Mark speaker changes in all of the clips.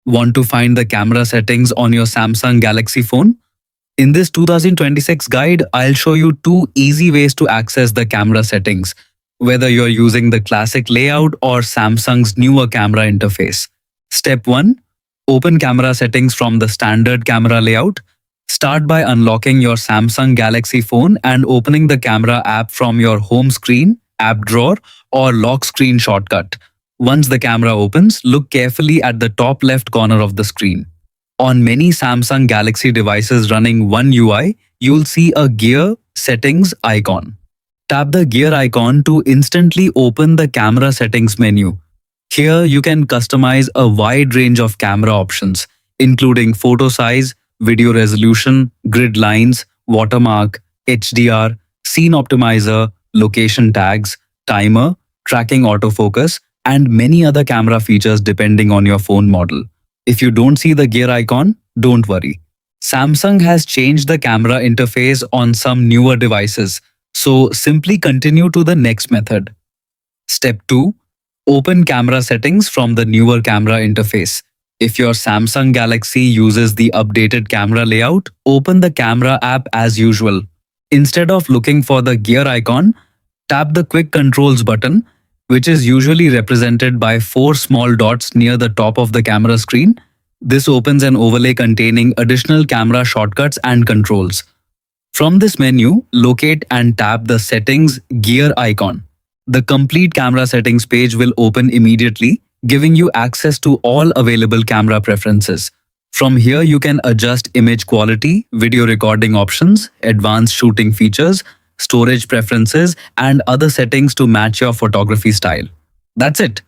Speaker 1: Want to find the camera settings on your Samsung Galaxy phone? In this 2026 guide, I'll show you two easy ways to access the camera settings, whether you're using the classic layout or Samsung's newer camera interface. Step 1. Open camera settings from the standard camera layout. Start by unlocking your Samsung Galaxy phone and opening the camera app from your home screen, app drawer, or lock screen shortcut. Once the camera opens, look carefully at the top left corner of the screen. On many Samsung Galaxy devices running One UI, you'll see a Gear Settings icon. Tap the gear icon to instantly open the camera settings menu. Here you can customize a wide range of camera options, including photo size, video resolution, grid lines, watermark, HDR, scene optimizer, location tags, timer, tracking autofocus, and many other camera features depending on your phone model. If you don't see the gear icon, don't worry. Samsung has changed the camera interface on some newer devices, so simply continue to the next method. Step 2. Open camera settings from the newer camera interface. If your Samsung Galaxy uses the updated camera layout, open the camera app as usual. Instead of looking for the gear icon, tap the Quick Controls button, which is usually represented by 4 small dots near the top of the camera screen. This opens an overlay containing additional camera shortcuts and controls. From this menu, locate and tap the Settings gear icon. The complete camera settings page will open immediately, giving you access to all available camera preferences. From here, you can adjust image quality, video recording options, advanced shooting features, storage preferences, and other settings to match your photography style. That's it.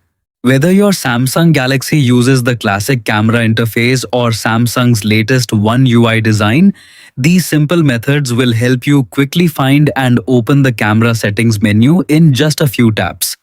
Speaker 1: Whether your Samsung Galaxy uses the classic camera interface or Samsung's latest One UI design, these simple methods will help you quickly find and open the camera settings menu in just a few taps.